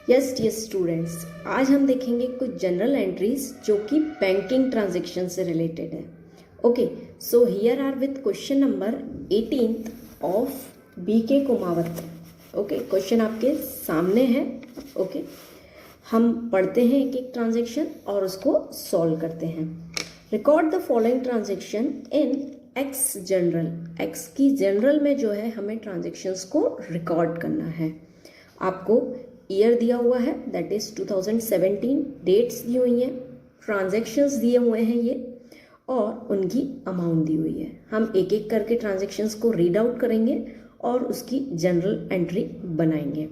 Yes yes students, आज हम देखेंगे कुछ जनरल एंट्रीज जो कि बैंकिंग ट्रांजेक्शन से रिलेटेड है। Okay, so here are with question number 18 of B K Kumawat. Okay, question आपके सामने है। ओके, हम पढ़ते हैं एक एक ट्रांजेक्शन और उसको सॉल्व करते हैं। Record the following transaction in x general. X की जनरल में जो है हमें ट्रांजेक्शन्स को रिकॉर्ड करना है। आपको ईयर दिया हुआ है, दैट इज 2017, डेट्स दी हुई हैं, ट्रांजेक्शन्स दिए हुए हैं ये, और उनकी अमाउंट दी हुई है। हम एक एक करके ट्रांजेक्शन्स को रीड आउट करेंगे और उसकी जनरल एंट्री बनाएंगे।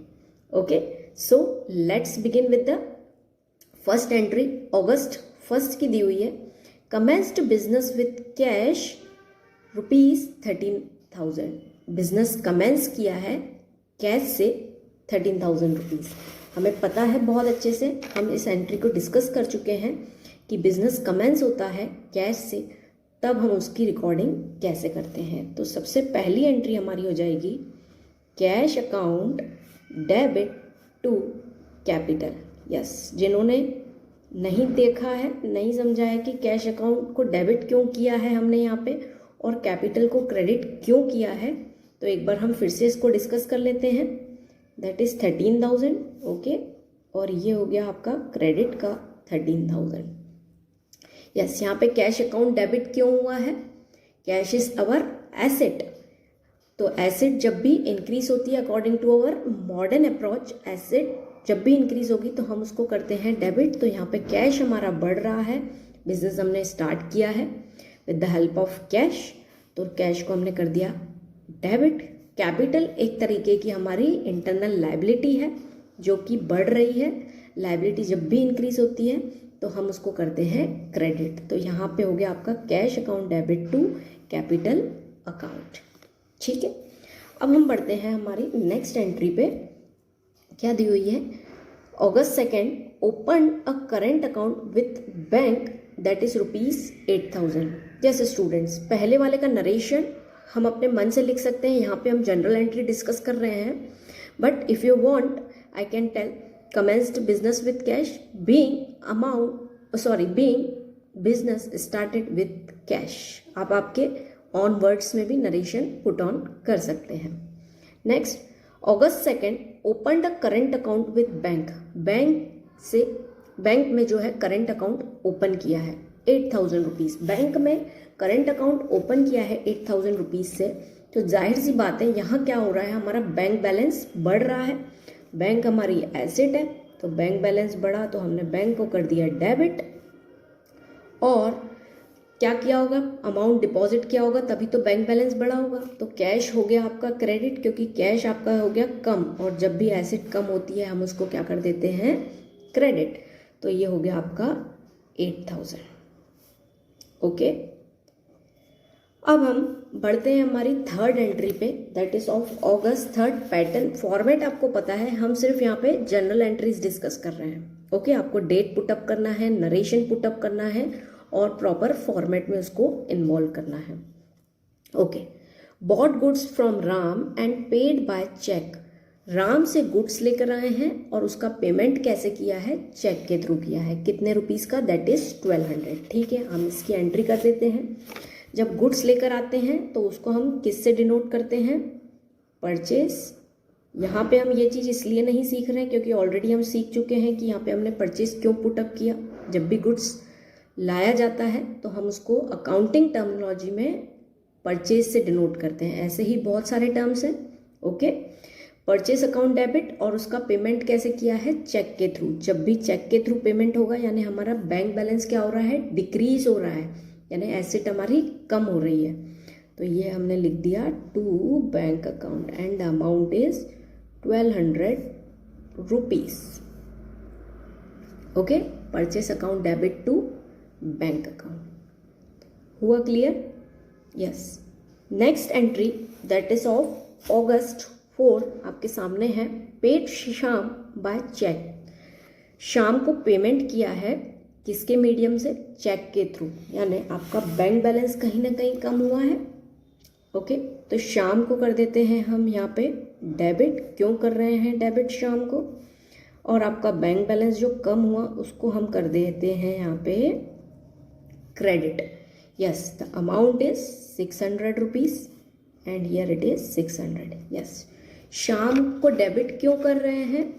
Okay, so let's begin with the first entry. अगस्त 1 की दी हुई है। Commenced business with cash ₹13,000। Business commence किया है कैश से 13,000 रुपीज़। हमें पता है बहुत अच्छे से, हम इस एंट्री को डिस्कस कर चुके हैं कि बिजनेस कमेंस होता है कैश से, तब हम उसकी रिकॉर्डिंग कैसे करते हैं। तो सबसे पहली एंट्री हमारी हो जाएगी cash account debit to capital. Yes, जिन्होंने नहीं देखा है, नहीं समझा है कि कैश अकाउंट को डेबिट क्यों किया है हमने यहाँ पे और कैपिटल को क्रेडिट क्यों किया है, तो एक बार हम फिर से इसको डिस्कस कर लेते हैं। That is 13,000। ओके, और ये हो गया आपका क्रेडिट का 13,000। यस, यहाँ पे कैश अकाउंट डेबिट क्यों हुआ है? Cash is our asset. तो एसेट जब भी इंक्रीज होती है according to our modern approach, asset जब भी इंक्रीज होगी तो हम उसको करते हैं डेबिट। तो यहाँ पे कैश हमारा बढ़ रहा है, बिजनेस हमने स्टार्ट किया है with the help of cash, तो कैश को हमने कर दिया डेबिट। कैपिटल एक तरीके की हमारी इंटरनल लायबिलिटी है जो कि बढ़ रही है। लायबिलिटी जब भी इंक्रीज होती है तो हम उसको करते हैं क्रेडिट। तो यहाँ पे हो गया आपका cash account debit to capital account. ठीक है, अब हम बढ़ते हैं हमारी नेक्स्ट एंट्री पे। क्या दी हुई है? August 2 open a current account with bank that is ₹8,000। जैसे स्टूडेंट्स, पहले वाले का नरेशन हम अपने मन से लिख सकते हैं, यहाँ पे हम जनरल एंट्री डिस्कस कर रहे हैं। But if you want I can tell commenced business with cash being business started with cash. आप आपके ऑन वर्ड्स में भी नरेशन पुट ऑन कर सकते हैं। Next, August 2 open a current account with bank. Bank में जो है करेंट अकाउंट ओपन किया है 8,000 रुपीज़। बैंक में करेंट अकाउंट ओपन किया है 8,000 रुपीज़ से, तो जाहिर सी बात है यहाँ क्या हो रहा है, हमारा बैंक बैलेंस बढ़ रहा है। बैंक हमारी एसेट है, तो बैंक बैलेंस बढ़ा तो हमने बैंक को कर दिया डेबिट। और क्या किया होगा, अमाउंट डिपॉजिट किया होगा, तभी तो बैंक बैलेंस बढ़ा होगा। तो कैश हो गया आपका क्रेडिट, क्योंकि कैश आपका हो गया कम, और जब भी एसेट कम होती है हम उसको क्या कर देते हैं, क्रेडिट। तो ये हो गया आपका 8,000। ओके, अब हम बढ़ते हैं हमारी थर्ड एंट्री पे, that is of August 3। Pattern format आपको पता है, हम सिर्फ यहाँ पे जनरल एंट्रीज डिस्कस कर रहे हैं। ओके, आपको डेट पुटअप करना है, नरेशन पुटअप करना है और प्रॉपर फॉर्मेट में उसको इन्वॉल्व करना है। Okay, bought goods from Ram and paid by cheque. Ram से गुड्स लेकर आए हैं और उसका पेमेंट कैसे किया है, चेक के थ्रू किया है। कितने रुपीस का? That is 1200। ठीक है, हम इसकी एंट्री कर देते हैं। जब गुड्स लेकर आते हैं तो उसको हम किससे डिनोट करते हैं? परचेज। यहाँ पे हम ये चीज़ इसलिए नहीं सीख रहे हैं क्योंकि ऑलरेडी हम सीख चुके हैं कि यहाँ पे हमने परचेज क्यों पुटअप किया। जब भी गुड्स लाया जाता है तो हम उसको अकाउंटिंग टर्मिनोलॉजी में परचेज से डिनोट करते हैं। ऐसे ही बहुत सारे टर्म्स हैं। ओके, परचेज अकाउंट डेबिट, और उसका पेमेंट कैसे किया है, चेक के थ्रू। जब भी चेक के थ्रू पेमेंट होगा यानी हमारा बैंक बैलेंस क्या हो रहा है, डिक्रीज हो रहा है, यानी एसेट हमारी कम हो रही है। तो ये हमने लिख दिया to bank account and the amount is 1200 rupees. Okay, purchase account debit to bank account. हुआ clear? Yes. Next entry that is of August 4 आपके सामने है। पेड शाम बाय चेक। शाम को पेमेंट किया है किसके मीडियम से, चेक के थ्रू, यानी आपका बैंक बैलेंस कहीं ना कहीं कम हुआ है। ओके, तो शाम को कर देते हैं हम यहाँ पे डेबिट। क्यों कर रहे हैं डेबिट शाम को? और आपका बैंक बैलेंस जो कम हुआ उसको हम कर देते हैं यहाँ पे credit. Yes, the amount is 600 rupees and here it is 600। Yes, शाम को डेबिट क्यों कर रहे हैं?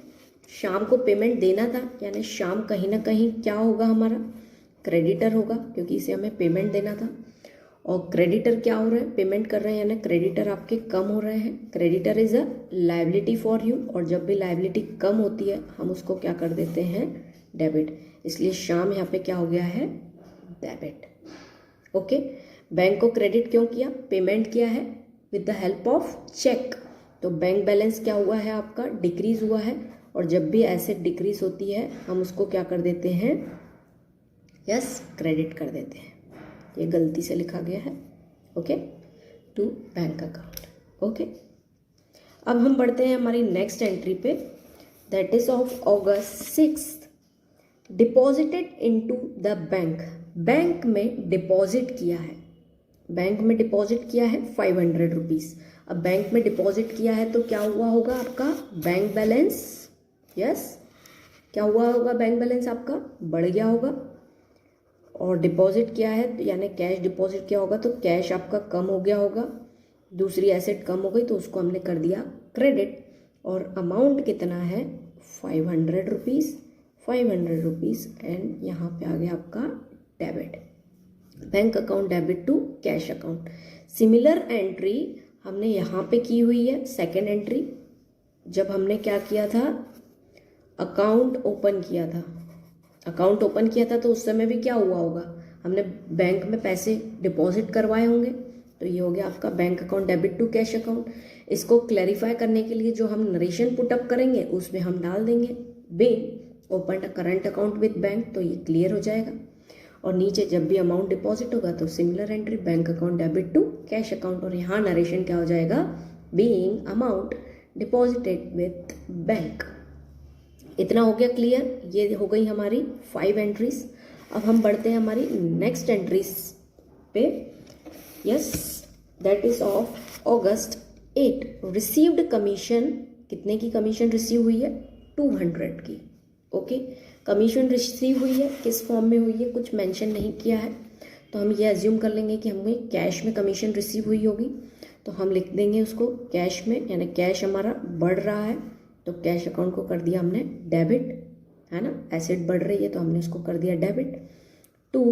शाम को पेमेंट देना था, यानी शाम कहीं ना कहीं क्या होगा, हमारा क्रेडिटर होगा, क्योंकि इसे हमें पेमेंट देना था। और क्रेडिटर क्या हो रहा है, पेमेंट कर रहे हैं, यानी क्रेडिटर आपके कम हो रहे हैं। Creditor is a liability for you, और जब भी लायबिलिटी कम होती है हम उसको क्या कर देते हैं, डेबिट। इसलिए शाम यहाँ पे क्या हो गया है, डेबिट। ओके, बैंक को क्रेडिट क्यों किया, पेमेंट किया है with the help of cheque, तो बैंक बैलेंस क्या हुआ है आपका, डिक्रीज हुआ है। और जब भी एसेट डिक्रीज होती है हम उसको क्या कर देते हैं, यस, क्रेडिट कर देते हैं। ये गलती से लिखा गया है, okay, to bank account. Okay, अब हम बढ़ते हैं हमारी नेक्स्ट एंट्री पे, that is of August 6th, deposited into the bank. Bank में डिपॉजिट किया है, बैंक में डिपॉजिट किया है 500 रुपीज़। अब बैंक में डिपॉजिट किया है तो क्या हुआ होगा आपका बैंक बैलेंस, यस, क्या हुआ होगा, बैंक बैलेंस आपका बढ़ गया होगा। और डिपॉजिट किया है यानी कैश डिपॉजिट किया होगा तो कैश आपका कम हो गया होगा, दूसरी एसेट कम हो गई तो उसको हमने कर दिया क्रेडिट। और अमाउंट कितना है, 500 रुपीज़, 500 रुपीज़, एंड यहाँ पे आ गया आपका debit, bank account debit to cash account. Similar entry हमने यहाँ पे की हुई है, सेकेंड एंट्री, जब हमने क्या किया था, अकाउंट ओपन किया था। अकाउंट ओपन किया था तो उस समय भी क्या हुआ होगा, हमने बैंक में पैसे डिपॉजिट करवाए होंगे, तो ये हो गया आपका bank account debit to cash account. इसको क्लैरिफाई करने के लिए जो हम नरेशन पुटअप करेंगे उसमें हम डाल देंगे being open a current account with bank, तो ये क्लियर हो जाएगा। और नीचे जब भी अमाउंट डिपॉजिट होगा तो similar entry bank account debit to cash account, और यहाँ नरेशन क्या हो जाएगा, being amount deposited with bank. इतना हो गया क्लियर, ये हो गई हमारी 5 एंट्रीज। अब हम बढ़ते हैं हमारी नेक्स्ट एंट्रीज पे, yes, that is of August 8, received commission. कितने की कमीशन रिसीव हुई है, 200 की। ओके, कमीशन रिसीव हुई है, किस फॉर्म में हुई है कुछ मेंशन नहीं किया है, तो हम ये एज्यूम कर लेंगे कि हमें कैश में कमीशन रिसीव हुई होगी, तो हम लिख देंगे उसको कैश में, यानी कैश हमारा बढ़ रहा है तो कैश अकाउंट को कर दिया हमने डेबिट, है ना, एसेट बढ़ रही है तो हमने उसको कर दिया डेबिट टू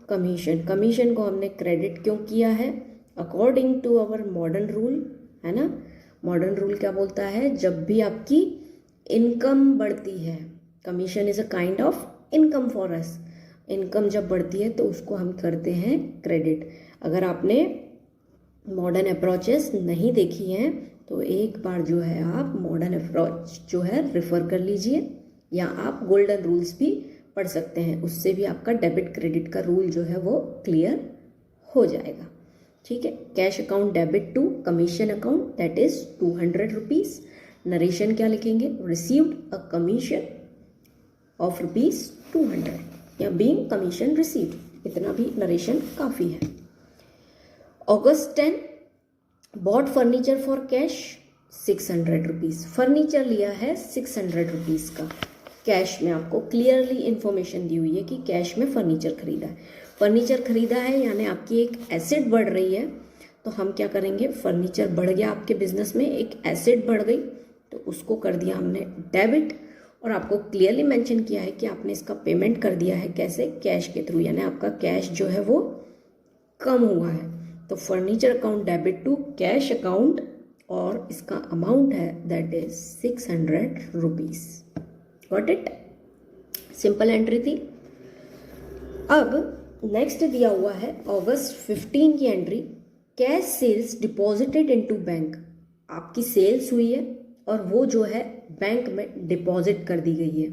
कमीशन। कमीशन को हमने क्रेडिट क्यों किया है, according to our modern rule, है ना। मॉडर्न रूल क्या बोलता है, जब भी आपकी इनकम बढ़ती है, commission is a kind of income for us, income जब बढ़ती है तो उसको हम करते हैं क्रेडिट। अगर आपने मॉडर्न अप्रोचेस नहीं देखी हैं तो एक बार जो है आप मॉडर्न अप्रोच जो है रेफर कर लीजिए, या आप गोल्डन रूल्स भी पढ़ सकते हैं, उससे भी आपका डेबिट क्रेडिट का रूल जो है वो क्लियर हो जाएगा। ठीक है, cash account debit to commission account, that is 200 rupees. Narration क्या लिखेंगे, रिसीव्ड अ कमीशन ऑफ ₹200, या बीइंग कमीशन रिसीव्ड, इतना भी नरेशन काफ़ी है। August 10, bought furniture for cash 600 rupees. Furniture लिया है 600 रुपीज़ का, कैश में आपको क्लियरली इन्फॉर्मेशन दी हुई है कि कैश में फर्नीचर खरीदा है। फर्नीचर खरीदा है यानी आपकी एक एसेट बढ़ रही है, तो हम क्या करेंगे, फर्नीचर बढ़ गया आपके बिजनेस में, एक एसेट बढ़ गई तो उसको कर दिया हमने डेबिट, और आपको क्लियरली मेंशन किया है कि आपने इसका पेमेंट कर दिया है कैसे, कैश के थ्रू, यानी आपका कैश जो है वो कम हुआ है। तो furniture account debit to cash account, और इसका अमाउंट है that is 600 rupees. Got it, simple entry थी। अब नेक्स्ट दिया हुआ है August 15 की entry, cash sales deposited into bank. आपकी सेल्स हुई है और वो जो है बैंक में डिपॉजिट कर दी गई है।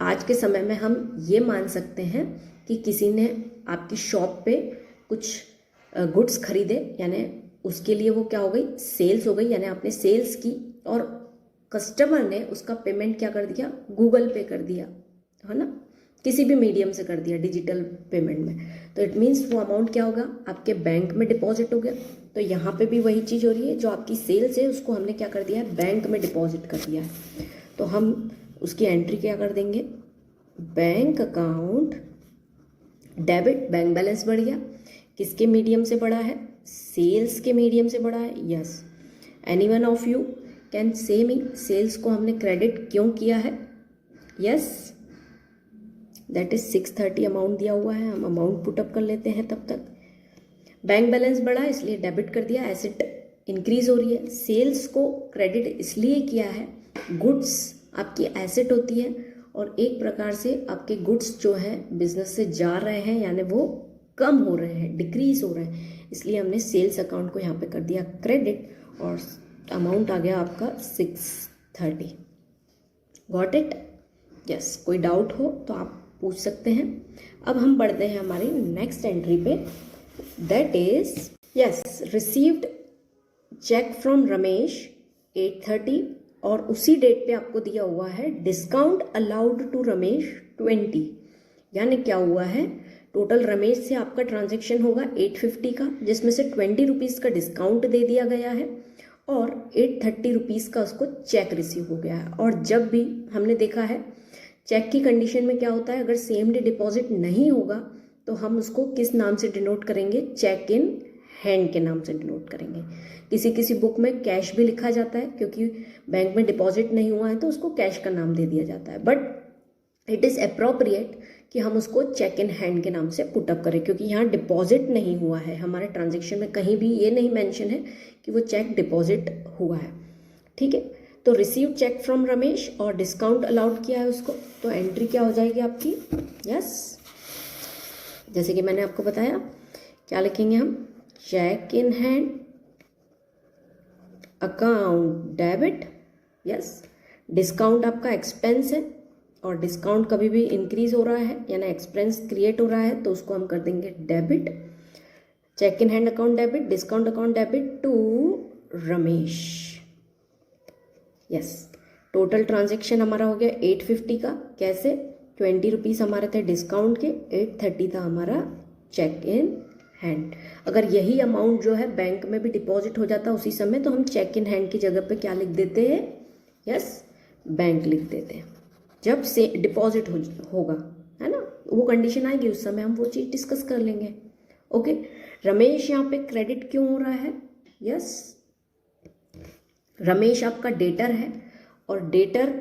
आज के समय में हम ये मान सकते हैं कि किसी ने आपकी शॉप पे कुछ गुड्स खरीदे, यानी उसके लिए वो क्या हो गई, सेल्स हो गई, यानी आपने सेल्स की और कस्टमर ने उसका पेमेंट क्या कर दिया, गूगल पे कर दिया, है ना, किसी भी मीडियम से कर दिया डिजिटल पेमेंट में, तो इट मीन्स वो अमाउंट क्या होगा, आपके बैंक में डिपॉजिट हो गया। तो यहाँ पे भी वही चीज़ हो रही है, जो आपकी सेल्स है उसको हमने क्या कर दिया है, बैंक में डिपॉजिट कर दिया है। तो हम उसकी एंट्री क्या कर देंगे, bank account debit, bank balance बढ़ गया, किसके मीडियम से बढ़ा है, सेल्स के मीडियम से बढ़ा है। Yes, any one of you can say me sales को हमने क्रेडिट क्यों किया है। यस, दैट इज 630 अमाउंट दिया हुआ है, हम अमाउंट पुटअप कर लेते हैं तब तक। बैंक बैलेंस बढ़ा इसलिए डेबिट कर दिया, एसेट इंक्रीज हो रही है। सेल्स को क्रेडिट इसलिए किया है, गुड्स आपकी एसेट होती है और एक प्रकार से आपके गुड्स जो है बिजनेस से जा रहे हैं, यानी वो कम हो रहे हैं, डिक्रीज हो रहे हैं, इसलिए हमने सेल्स अकाउंट को यहाँ पे कर दिया क्रेडिट और अमाउंट आ गया आपका 630। Got it? यस, कोई डाउट हो तो आप पूछ सकते हैं। अब हम बढ़ते हैं हमारी नेक्स्ट एंट्री पे, that is yes, received cheque from Ramesh 830 और उसी डेट पे आपको दिया हुआ है डिस्काउंट अलाउड टू रमेश 20। यानी क्या हुआ है, टोटल रमेश से आपका ट्रांजैक्शन होगा 850 का, जिसमें से 20 रुपीज़ का डिस्काउंट दे दिया गया है और 830 रुपीज़ का उसको चेक रिसीव हो गया है। और जब भी हमने देखा है चेक की कंडीशन में क्या होता है, अगर सेम डे डिपॉजिट नहीं होगा तो हम उसको किस नाम से डिनोट करेंगे, चेक इन हैंड के नाम से डिनोट करेंगे। किसी किसी बुक में कैश भी लिखा जाता है, क्योंकि बैंक में डिपॉजिट नहीं हुआ है तो उसको कैश का नाम दे दिया जाता है, बट इट इज़ अप्रोप्रिएट कि हम उसको चेक इन हैंड के नाम से पुटअप करें, क्योंकि यहाँ डिपॉजिट नहीं हुआ है हमारे ट्रांजेक्शन में, कहीं भी ये नहीं मेंशन है कि वो चेक डिपॉजिट हुआ है। ठीक है, तो रिसीव चेक फ्रॉम रमेश और डिस्काउंट अलाउड किया है उसको, तो एंट्री क्या हो जाएगी आपकी, यस, जैसे कि मैंने आपको बताया, क्या लिखेंगे हम, cheque in hand account debit. Yes, discount आपका एक्सपेंस है और डिस्काउंट कभी भी इंक्रीज हो रहा है यानी एक्सपेंस क्रिएट हो रहा है तो उसको हम कर देंगे debit. Cheque in hand account debit, discount account debit to Ramesh. Yes, total transaction हमारा हो गया 850 का, कैसे, 20 रुपीज़ हमारे थे डिस्काउंट के, 830 था हमारा चेक इन हैंड। अगर यही अमाउंट जो है बैंक में भी डिपॉजिट हो जाता उसी समय तो हम चेक इन हैंड की जगह पे क्या लिख देते हैं, यस, बैंक लिख देते हैं। जब से डिपॉजिट होगा, है ना, वो कंडीशन आएगी उस समय हम वो चीज़ डिस्कस कर लेंगे। ओके, रमेश यहाँ पे क्रेडिट क्यों हो रहा है, यस, रमेश आपका डेटर है और डेटर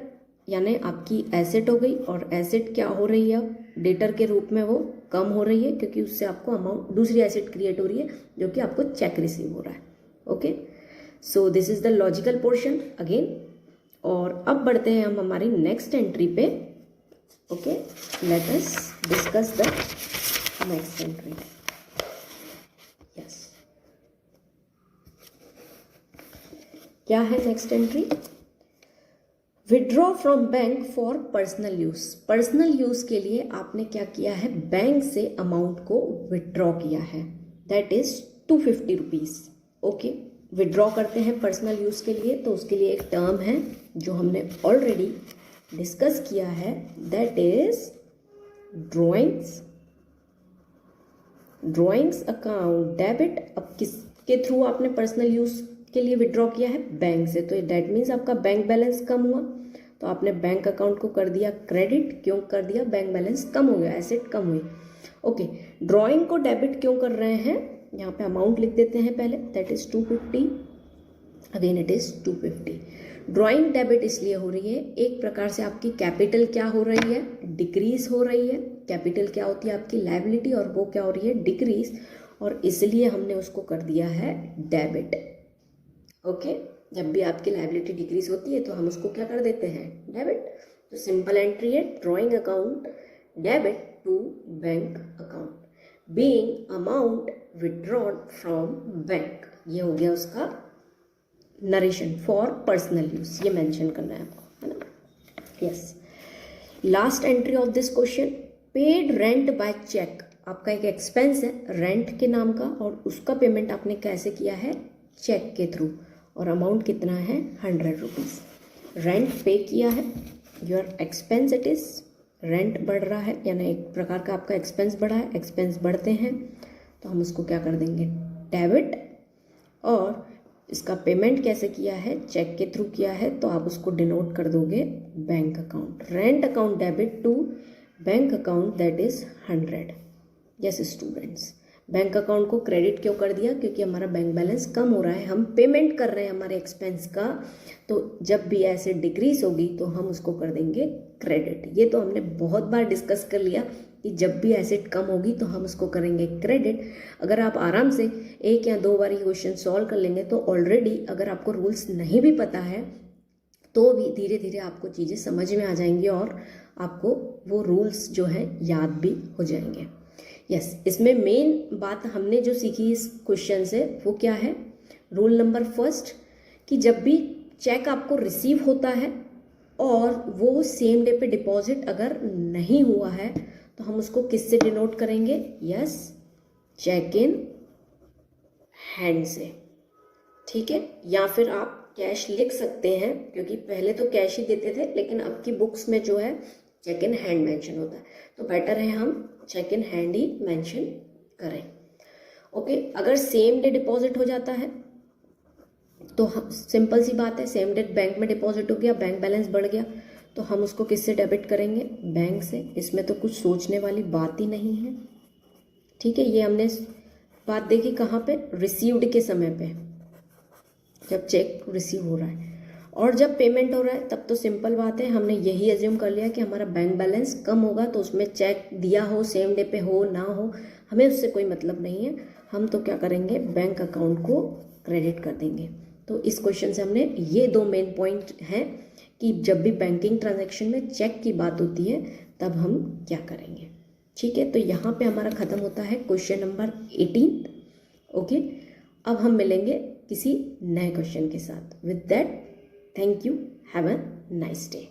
यानी आपकी एसेट हो गई और एसेट क्या हो रही है, डेटर के रूप में वो कम हो रही है, क्योंकि उससे आपको अमाउंट दूसरी एसेट क्रिएट हो रही है जो कि आपको चेक रिसीव हो रहा है। Okay, so this is the logical portion again. और अब बढ़ते हैं हम हमारी नेक्स्ट एंट्री पे। Okay, let us discuss the next entry. Yes, क्या है next entry, withdraw from bank for personal use. Personal use के लिए आपने क्या किया है, बैंक से अमाउंट को विड्रॉ किया है, that is 250 rupees. Okay, withdraw करते हैं पर्सनल यूज के लिए तो उसके लिए एक टर्म है जो हमने ऑलरेडी डिस्कस किया है, that is drawings account debit. अब किसके थ्रू आपने पर्सनल यूज के लिए विड्रॉ किया है, बैंक से, तो दैट मीन्स आपका बैंक बैलेंस कम हुआ तो आपने बैंक अकाउंट को कर दिया क्रेडिट। क्यों कर दिया, बैंक बैलेंस कम हो गया, एसेट कम हुई। ओके, ड्रॉइंग को डेबिट क्यों कर रहे हैं, यहाँ पे अमाउंट लिख देते हैं पहले, that is 250, again it is 250। Drawing debit इसलिए हो रही है, एक प्रकार से आपकी कैपिटल क्या हो रही है, डिक्रीज हो रही है। कैपिटल क्या होती है आपकी लायबिलिटी और वो क्या हो रही है, डिक्रीज, और इसलिए हमने उसको कर दिया है डेबिट। ओके, जब भी आपकी लायबिलिटी डिक्रीज होती है तो हम उसको क्या कर देते हैं, डेबिट। तो सिंपल एंट्री है, drawing account debit to bank account being amount withdrawn from bank. ये हो गया उसका नरेशन फॉर पर्सनल यूज, ये मेंशन करना है आपको, है ना। Yes, last entry of this question, paid rent by cheque. आपका एक एक्सपेंस है रेंट के नाम का और उसका पेमेंट आपने कैसे किया है, चेक के थ्रू, और अमाउंट कितना है, 100 रुपीज़। रेंट पे किया है, your expense it is, rent बढ़ रहा है यानी एक प्रकार का आपका एक्सपेंस बढ़ा है, एक्सपेंस बढ़ते हैं तो हम उसको क्या कर देंगे, डेबिट। और इसका पेमेंट कैसे किया है, चेक के थ्रू किया है, तो आप उसको डिनोट कर दोगे bank account. Rent account debit to bank account that is 100। Yes students, bank account को क्रेडिट क्यों कर दिया, क्योंकि हमारा बैंक बैलेंस कम हो रहा है, हम पेमेंट कर रहे हैं हमारे एक्सपेंस का, तो जब भी एसेट डिक्रीज होगी तो हम उसको कर देंगे क्रेडिट। ये तो हमने बहुत बार डिस्कस कर लिया कि जब भी एसेट कम होगी तो हम उसको करेंगे क्रेडिट। अगर आप आराम से 1 या 2 बार ये क्वेश्चन सॉल्व कर लेंगे तो ऑलरेडी, अगर आपको रूल्स नहीं भी पता है तो भी धीरे धीरे आपको चीज़ें समझ में आ जाएंगी और आपको वो रूल्स जो है याद भी हो जाएंगे। यस, इसमें मेन बात हमने जो सीखी इस क्वेश्चन से वो क्या है, रूल नंबर फर्स्ट, कि जब भी चेक आपको रिसीव होता है और वो सेम डे पे डिपॉजिट अगर नहीं हुआ है तो हम उसको किससे डिनोट करेंगे, यस, चेक इन हैंड से। ठीक है, या फिर आप कैश लिख सकते हैं, क्योंकि पहले तो कैश ही देते थे लेकिन अब की बुक्स में जो है चेक इन हैंड मेंशन होता है, तो बेटर है हम चेक इन हैंड ही मेंशन करें। ओके, अगर सेम डे डिपॉजिट हो जाता है तो सिंपल सी बात है, सेम डे बैंक में डिपॉजिट हो गया, बैंक बैलेंस बढ़ गया, तो हम उसको किससे डेबिट करेंगे, बैंक से। इसमें तो कुछ सोचने वाली बात ही नहीं है। ठीक है, ये हमने बात देखी कहाँ पे, रिसीव्ड के समय पे, जब चेक रिसीव हो रहा है, और जब पेमेंट हो रहा है तब तो सिंपल बात है, हमने यही एज्यूम कर लिया कि हमारा बैंक बैलेंस कम होगा, तो उसमें चेक दिया हो, सेम डे पे हो ना हो, हमें उससे कोई मतलब नहीं है, हम तो क्या करेंगे, बैंक अकाउंट को क्रेडिट कर देंगे। तो इस क्वेश्चन से हमने ये 2 मेन पॉइंट हैं कि जब भी बैंकिंग ट्रांजैक्शन में चेक की बात होती है तब हम क्या करेंगे। ठीक है, तो यहाँ पे हमारा ख़त्म होता है क्वेश्चन नंबर 18। ओके, अब हम मिलेंगे किसी नए क्वेश्चन के साथ। With that, thank you, have a nice day.